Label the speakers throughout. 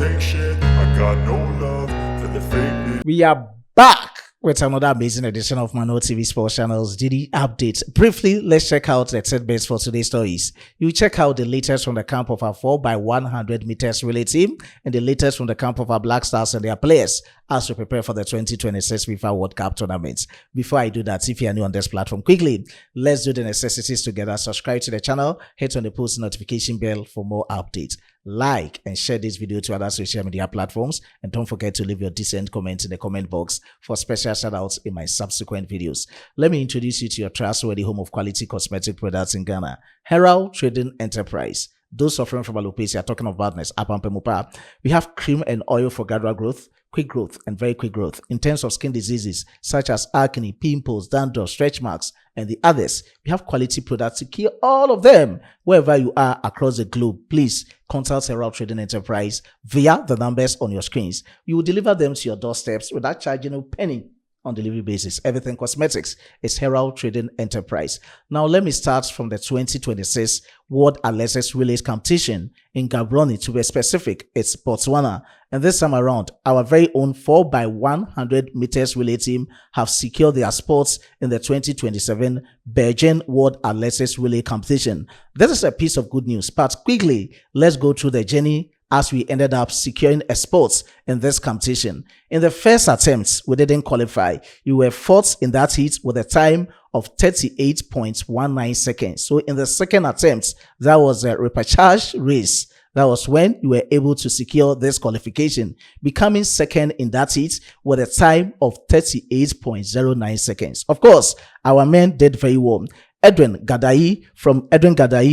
Speaker 1: take shit. I got no love for the fake.
Speaker 2: We are back with another amazing edition of Mano TV Sports Channel's DD Update. Briefly, let's check out the tidbits for today's stories. You check out the latest from the camp of our 4x100 meters relay team and the latest from the camp of our Black Stars and their players as we prepare for the 2026 FIFA World Cup tournament. Before I do that, if you are new on this platform, quickly, let's do the necessities together. Subscribe to the channel, hit on the post notification bell for more updates. Like and share this video to other social media platforms, and don't forget to leave your decent comment in the comment box for special shoutouts in my subsequent videos. Let me introduce you to your trustworthy home of quality cosmetic products in Ghana, Herald Trading Enterprise. Those suffering from alopecia, talking of badness, apampemupa. We have cream and oil for gradual growth, quick growth, and very quick growth. In terms of skin diseases such as acne, pimples, dandruff, stretch marks, and the others, we have quality products to cure all of them. Wherever you are across the globe, please contact Herald Trading Enterprise via the numbers on your screens. We will deliver them to your doorsteps without charging a penny on delivery basis. Everything cosmetics is Herald Trading Enterprise. Now let me start from the 2026 World Athletics Relays Competition in Gaborone. To be specific, it's Botswana. And this time around, our very own 4x100 meters relay team have secured their spots in the 2027 Beijing World Athletics Relay Competition. This is a piece of good news, but quickly, let's go through the journey as we ended up securing a spot in this competition. In the first attempt, we didn't qualify. You were fourth in that heat with a time of 38.19 seconds. So in the second attempt, that was a repechage race. That was when you were able to secure this qualification, becoming second in that heat with a time of 38.09 seconds. Of course, our men did very well. Edwin Gadai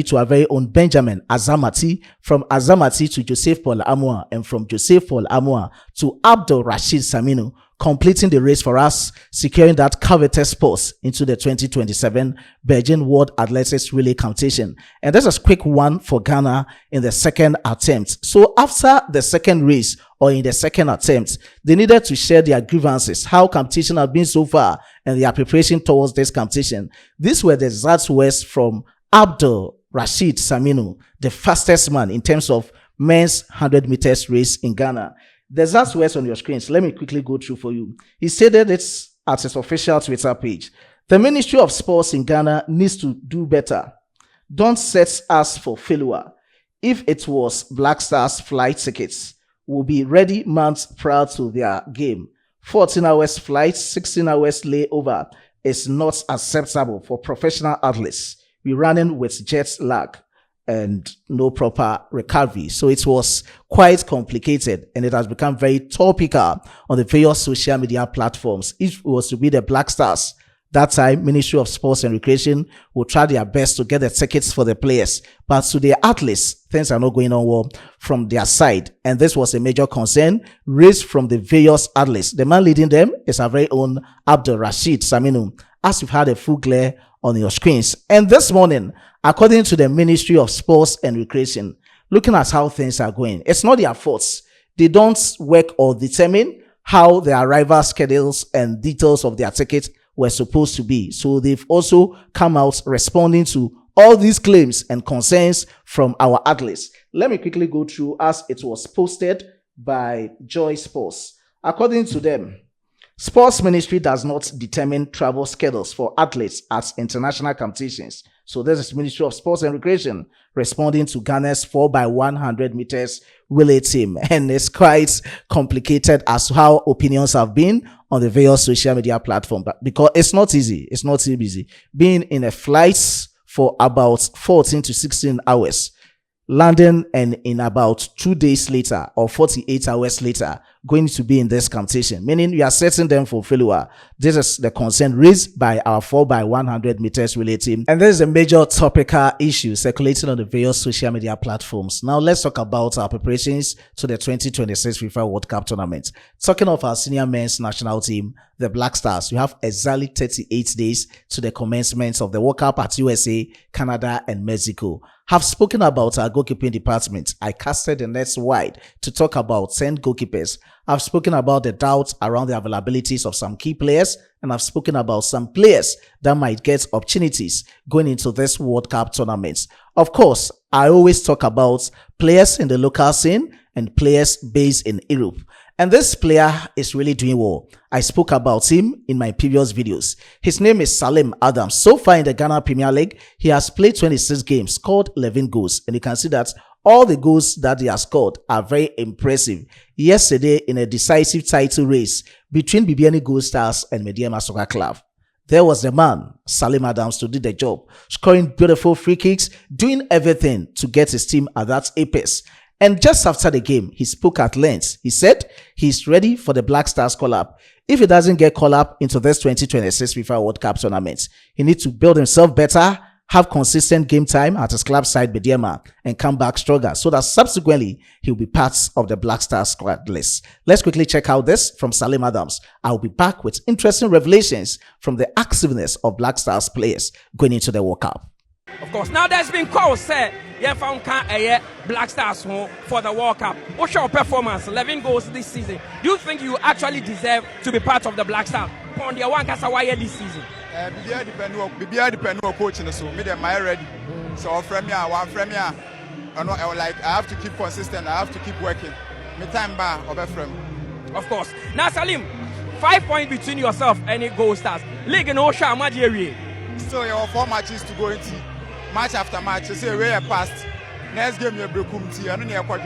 Speaker 2: to our very own Benjamin Azamati, from Azamati to Joseph Paul Amua, and from Joseph Paul Amua to Abdul Rashid Saminu, completing the race for us, securing that coveted spot into the 2027 Beijing World Athletics Relay Competition. And this is quick one for Ghana in the second attempt. So after the second race, or in the second attempt, they needed to share their grievances, how competition has been so far, and their preparation towards this competition. These were the exact words from Abdul Rashid Saminu, the fastest man in terms of men's 100 meters race in Ghana. The exact words on your screens. Let me quickly go through for you. He stated it at his official Twitter page. The Ministry of Sports in Ghana needs to do better. Don't set us for failure. If it was Black Stars flight tickets, will be ready months prior to their game. 14 hours flight, 16 hours layover is not acceptable for professional athletes. We're running with jet lag and no proper recovery. So it was quite complicated, and it has become very topical on the various social media platforms. If it was to be the Black Stars, that time, Ministry of Sports and Recreation will try their best to get the tickets for the players. But to the athletes, things are not going on well from their side. And this was a major concern raised from the various athletes. The man leading them is our very own Abdul Rashid Saminu, as you've had a full glare on your screens. And this morning, according to the Ministry of Sports and Recreation, looking at how things are going, it's not their faults. They don't work or determine how their arrival schedules and details of their tickets were supposed to be. So they've also come out responding to all these claims and concerns from our athletes. Let me quickly go through as it was posted by Joy Sports. According to them, Sports Ministry does not determine travel schedules for athletes at international competitions. So this is Ministry of Sports and Recreation responding to Ghana's 4x100 meters relay team. And it's quite complicated as to how opinions have been on the various social media platforms, but because it's not easy. It's not easy. Being in a flight for about 14 to 16 hours, landing and in about 2 days later or 48 hours later, going to be in this competition, meaning you are setting them for failure. This is the concern raised by our 4x100 meters relay team. And there's a major topical issue circulating on the various social media platforms. Now let's talk about our preparations to the 2026 FIFA World Cup tournament. Talking of our senior men's national team, the Black Stars, we have exactly 38 days to the commencement of the World Cup at USA, Canada, and Mexico. Have spoken about our goalkeeping department. I casted the nets wide to talk about 10 goalkeepers. I've spoken about the doubts around the availabilities of some key players, and I've spoken about some players that might get opportunities going into this World Cup tournament. Of course, I always talk about players in the local scene and players based in Europe. And this player is really doing well. I spoke about him in my previous videos. His name is Salim Adams. So far in the Ghana Premier League, he has played 26 games, scored 11 goals. And you can see that all the goals that he has scored are very impressive. Yesterday, in a decisive title race between BBN Gold Stars and Mediema Soccer Club, there was the man, Salim Adams, to do the job, scoring beautiful free kicks, doing everything to get his team at that apex. And just after the game, he spoke at length. He said he's ready for the Black Stars call-up. If he doesn't get call-up into this 2026 FIFA World Cup tournament, he needs to build himself better, have consistent game time at his club side Mediema, and come back stronger so that subsequently he'll be part of the Black Stars squad list. Let's quickly check out this from Salim Adams. I'll be back with interesting revelations from the activeness of Black Stars players going into the World Cup.
Speaker 3: Of course, now there's been calls said you found Black Stars for the World Cup. What's your performance? 11 goals this season. Do you think you actually deserve to be part of the Black Stars? On the one Kasawaya this season.
Speaker 4: Bibia depend on coaching, so me them I ready. So from here, I have to keep consistent. I have to keep working. Me time bar over from.
Speaker 3: Of course. Now Salim, 5 points between yourself and the Gold Stars. League in Osha Majiri.
Speaker 4: Still, you have 4 matches to go into. Match after match, you say where you passed. Next game you break tea. I don't know what.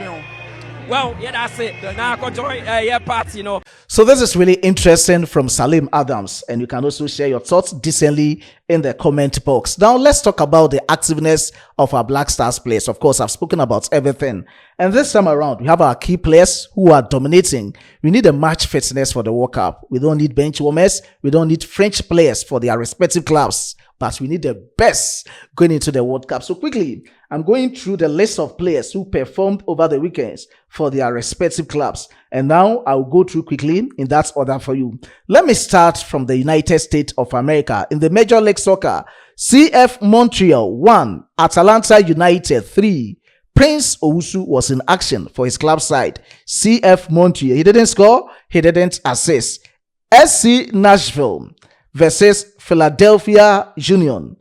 Speaker 3: Well, yeah, that's it. Now I can join your party,
Speaker 2: So this is really interesting from Salim Adams, and you can also share your thoughts decently in the comment box. Now let's talk about the activeness of our Black Stars players. Of course, I've spoken about everything, and this time around we have our key players who are dominating. We need a match fitness for the World Cup. We don't need bench warmers. We don't need French players for their respective clubs, but we need the best going into the World Cup. So quickly, I'm going through the list of players who performed over the weekends for their respective clubs. And now I'll go through quickly in that order for you. Let me start from the United States of America. In the Major League Soccer, CF Montreal 1, Atlanta United 3. Prince Owusu was in action for his club side. CF Montreal, he didn't score, he didn't assist. SC Nashville versus Philadelphia Union.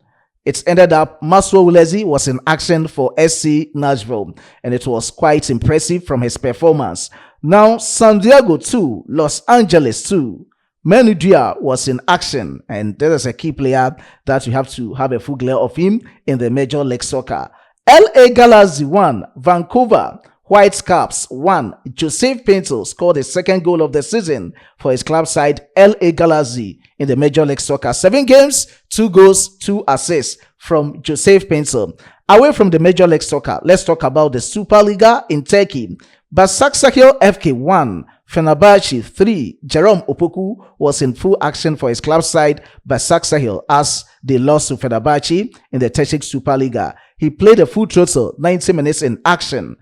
Speaker 2: It ended up Maswo Ulezi was in action for SC Nashville, and it was quite impressive from his performance. Now, San Diego 2, Los Angeles 2. Menudia was in action, and there is a key player that you have to have a full glare of him in the Major League Soccer. LA Galaxy 1, Vancouver Whitecaps 1. Joseph Pinto scored his second goal of the season for his club side LA Galaxy in the Major League Soccer. 7 games, 2 goals, 2 assists from Joseph Pinto. Away from the Major League Soccer, let's talk about the Superliga in Turkey. Başakşehir FK 1, Fenerbahçe 3. Jerome Opoku was in full action for his club side Başakşehir as they lost to Fenerbahçe in the Turkish Superliga. He played a full total 90 minutes in action.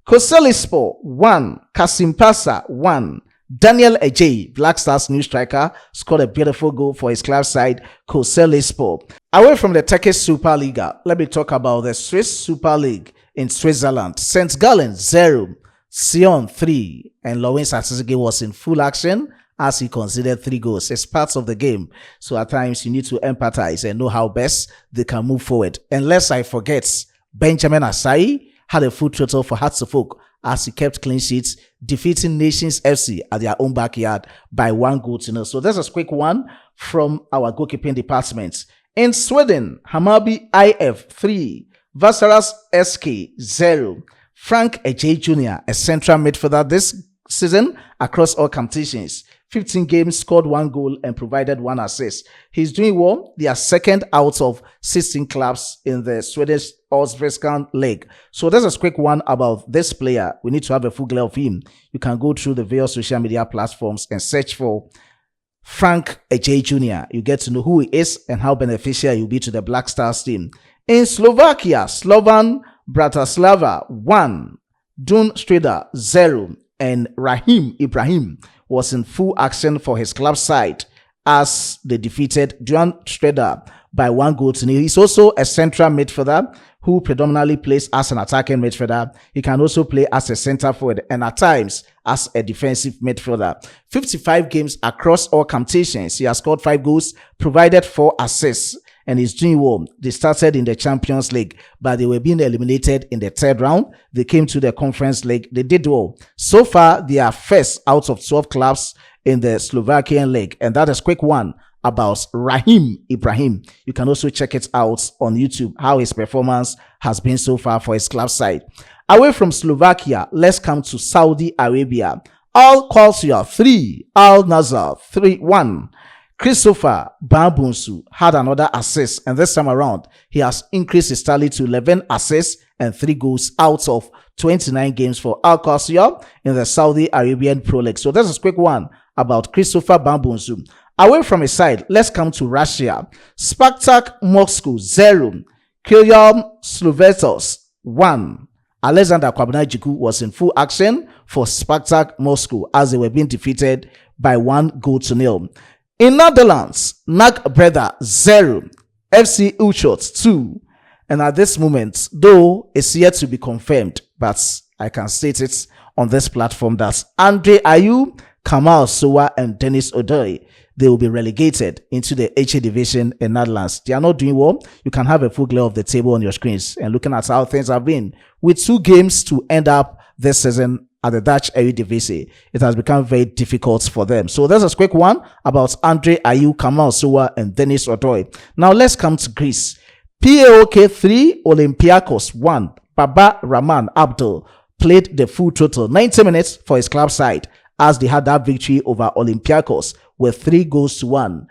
Speaker 2: Kocaelispor 1, Kasimpasa 1. Daniel Ejay, Black Stars new striker, scored a beautiful goal for his club side Kocaelispor. Away from the Turkish Superliga, let me talk about the Swiss Super League in Switzerland. St. Gallen 0, Sion 3, and Lawrence Asisige was in full action as he conceded 3 goals. It's part of the game, so at times you need to empathize and know how best they can move forward. And lest I forget, Benjamin Asai had a full total for Hartlepool as he kept clean sheets, defeating Nations FC at their own backyard by 1-0. So that's a quick one from our goalkeeping department. In Sweden, Hammarby IF 3, Vasaras SK 0. Frank Ejay Jr., a central midfielder this season across all competitions. 15 games, scored 1 goal and provided 1 assist. He's doing well. They are second out of 16 clubs in the Swedish Allsvenskan League. So that's a quick one about this player. We need to have a full glare of him. You can go through the various social media platforms and search for Frank Ejay Jr. You get to know who he is and how beneficial he'll be to the Black Stars team. In Slovakia, Slovan Bratislava 1, Dun Streda 0, and Rahim Ibrahim was in full action for his club side as they defeated Duan Streda by 1-0. He's also a central midfielder who predominantly plays as an attacking midfielder. He can also play as a center forward and at times as a defensive midfielder. 55 games across all competitions. He has scored 5 goals, provided 4 assists. and is doing well. They started in the Champions League, but they were being eliminated in the third round. They came to the Conference League. They did well. So far, they are first out of 12 clubs in the Slovakian League, and that is quick one about Rahim Ibrahim. You can also check it out on YouTube, how his performance has been so far for his club side. Away from Slovakia, let's come to Saudi Arabia. Al Qasiyah 3, Al Nazar 3-1. Christopher Bambunsu had another assist, and this time around, he has increased his tally to 11 assists and 3 goals out of 29 games for Al Qasiyah in the Saudi Arabian Pro League. So that's a quick one about Christopher Bambunsu. Away from his side, let's come to Russia. Spartak Moscow 0, Kylyam Slovetos 1. Alexander Kwabena-Jiku was in full action for Spartak Moscow as they were being defeated by 1-0. In Netherlands, NAC Breda 0, FC Utrecht 2. And at this moment, though it's yet to be confirmed, but I can state it on this platform that Andre Ayew, Kamal Sowa, and Dennis Odoi, they will be relegated into the HA division in Netherlands. They are not doing well. You can have a full glare of the table on your screens and looking at how things have been. With 2 games to end up this season at the Dutch Eredivisie, it has become very difficult for them. So there's a quick one about Andre Ayew, Kamal Sowa, and Dennis Odoi. Now let's come to Greece. PAOK 3, Olympiacos 1. Baba Rahman Abdul played the full total 90 minutes for his club side as they had that victory over Olympiacos with 3-1.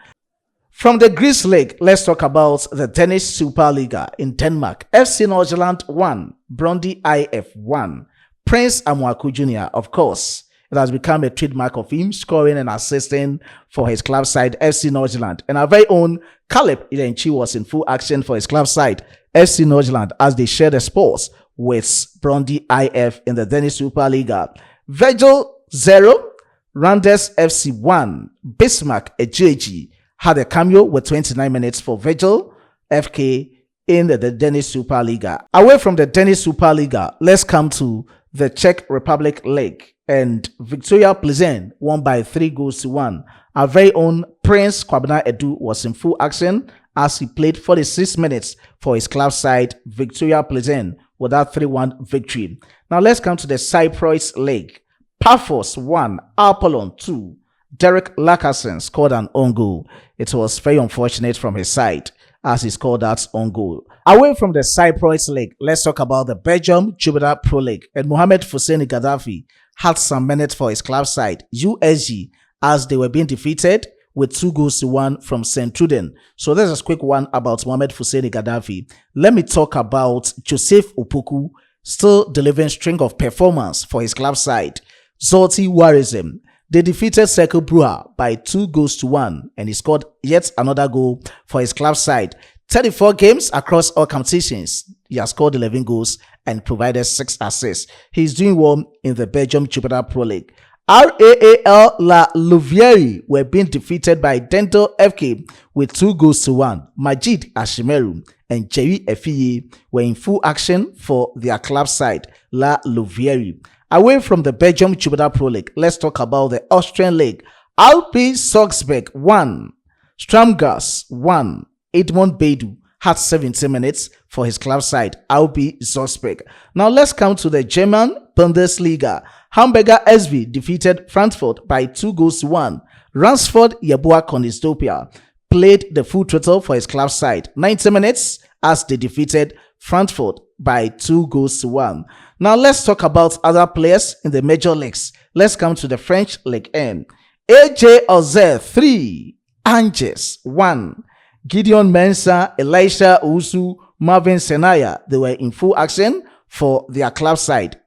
Speaker 2: From the Greece League, let's talk about the Danish Superliga in Denmark. FC Nordsjælland 1, Brøndby IF 1. Prince Amwaku Jr., of course, it has become a trademark of him scoring and assisting for his club side, FC Nordsjælland. And our very own Caleb Ilenchi was in full action for his club side, FC Nordsjælland, as they share the spoils with Brøndby IF in the Danish Superliga. Virgil 0, Randers FC 1. Bismarck Ejeji had a cameo with 29 minutes for Virgil FK in the Danish Superliga. Away from the Danish Superliga, let's come to the Czech Republic League. And Victoria Plzeň won by 3-1. Our very own Prince Kwabena Edu was in full action as he played 46 minutes for his club side, Victoria Plzeň, with that 3-1 victory. Now let's come to the Cyprus League. Paphos 1, Apollon 2. Derek Lacasson scored an own goal. It was very unfortunate from his side as he scored that own goal. Away from the Cyprus League, let's talk about the Belgium Jupiter Pro League. And Mohamed Fousseni Gaddafi had some minutes for his club side, USG, as they were being defeated with 2-1 from St. Truden. So there's a quick one about Mohamed Fousseni Gaddafi. Let me talk about Joseph Opoku, still delivering string of performance for his club side. Zolti Warism, they defeated Cercle Brugge by 2-1, and he scored yet another goal for his club side. 34 games across all competitions. He has scored 11 goals and provided 6 assists. He's doing well in the Belgium Jupiter Pro League. RAAL La Louvière were being defeated by Dento FK with 2-1. Majid Ashimeru and Jerry Efiye were in full action for their club side, La Louvière. Away from the Belgium Jupiter Pro League, let's talk about the Austrian League. RB Salzburg 1, Stramgas 1. Edmond Beidou had 70 minutes for his club side, RB Salzburg. Now let's come to the German Bundesliga. Hamburger SV defeated Frankfurt by 2-1. Ransford Yeboah Konistopia played the full total for his club side, 90 minutes, as they defeated Frankfurt by 2-1. Now let's talk about other players in the major leagues. Let's come to the French Ligue 1. AJ Ozer 3, Angers 1. Gideon Mensah, Elisha Owusu, Marvin Senaya, they were in full action for their club side,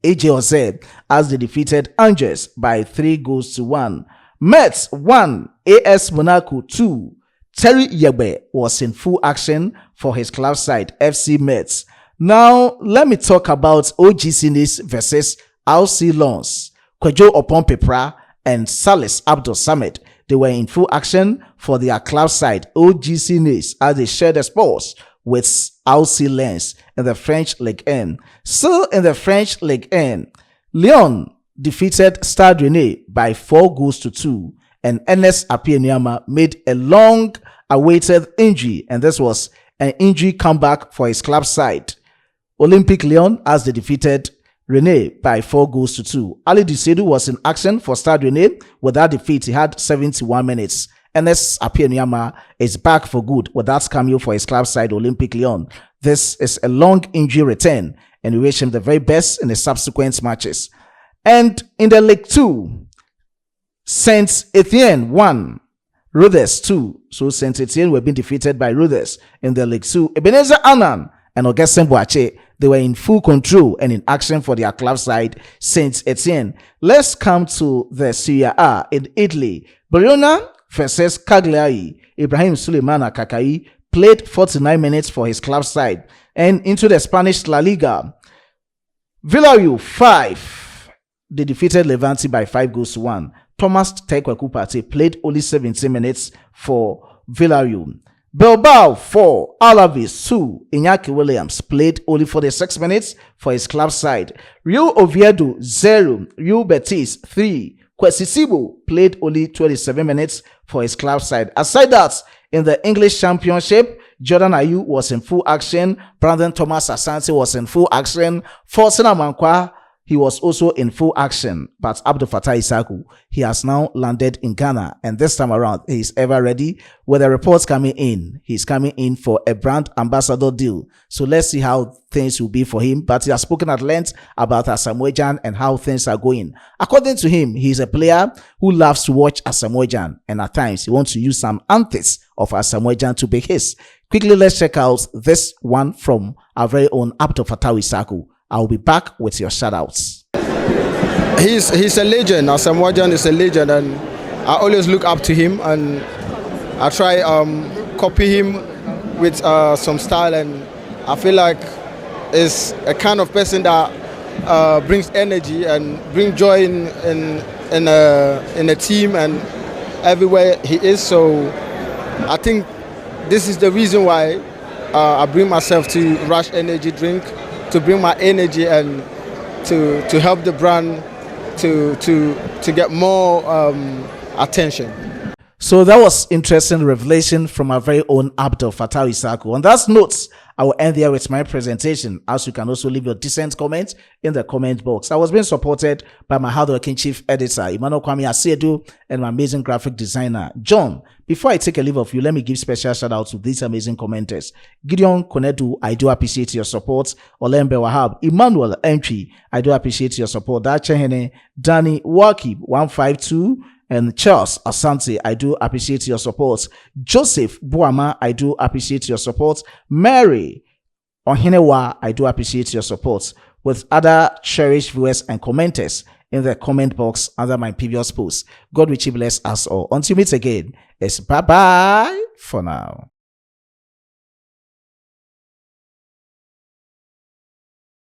Speaker 2: AJ Ozer, as they defeated Angers by 3-1. Metz 1, AS Monaco 2. Terry Yegbe was in full action for his club side, FC Metz. Now, let me talk about OGC Nice versus RC Lens. Kwejo Opompepra and Salis Abdul Samad, they were in full action for their club side, OGC Nice, as they shared the spoils with RC Lens in the French Ligue 1. Still in the French Ligue 1, Lyon defeated Stade Rennais by 4-2, and Ernest Appiah-Nyeama made a long-awaited injury, and this was an injury comeback for his club side. Olympic Lyon, as they defeated Rene by 4-2. Ali Dusedu was in action for Stade Rene. With that defeat, he had 71 minutes. Ernest Appiah-Nyeama is back for good with that cameo for his club side, Olympic Lyon. This is a long injury return, and we wish him the very best in the subsequent matches. And in the League 2, Saint Etienne won, Rodez 2. So Saint Etienne were being defeated by Rodez in the League 2. Ebenezer Annan and Augustin Boache, they were in full control and in action for their club side, Saint Etienne. Let's come to the Serie A in Italy. Bologna versus Cagliari. Ibrahim Suleiman Kakai played 49 minutes for his club side. And into the Spanish La Liga, Villarreal 5. They defeated Levante by 5-1. Thomas Tekweku Partey played only 17 minutes for Villarreal. Bilbao 4, Alaves 2. Iñaki Williams played only 46 minutes for his club side. Real Oviedo 0, Real Betis 3. Kwesi Sibo played only 27 minutes for his club side. Aside that, in the English Championship, Jordan Ayew was in full action. Brandon Thomas Asante was in full action. Fortune Amankwa, he was also in full action. But Abdul Fatawu Issahaku, he has now landed in Ghana. And this time around, he is ever ready. With the reports coming in, he's coming in for a brand ambassador deal. So let's see how things will be for him. But he has spoken at length about Asamoah Gyan and how things are going. According to him, he's a player who loves to watch Asamoah Gyan. And at times, he wants to use some antics of Asamoah Gyan to be his. Quickly, let's check out this one from our very own Abdul Fatawu Issahaku. I'll be back with your shoutouts.
Speaker 5: He's a legend. Asamoah Gyan is a legend, and I always look up to him, and I try copy him with some style, and I feel like is a kind of person that brings energy and brings joy in a team and everywhere he is. So I think this is the reason why I bring myself to Rush Energy Drink, to bring my energy and to help the brand to get more attention.
Speaker 2: So that was interesting revelation from our very own Abdul Fatawu Issahaku. On that note, I will end there with my presentation, as you can also leave your decent comments in the comment box. I was being supported by my hardworking chief editor, Emmanuel Kwame Asiedu, and my amazing graphic designer, John. Before I take a leave of you, let me give special shout out to these amazing commenters. Gideon Konedu, I do appreciate your support. Olembe Wahab, Emmanuel Entry, I do appreciate your support. Dachehene, Danny Waki, 152, and Charles Asante, I do appreciate your support. Joseph Buama, I do appreciate your support. Mary Ohinewa, I do appreciate your support. With other cherished viewers and commenters in the comment box under my previous post. God richly bless us all. Until we meet again, it's bye-bye for now.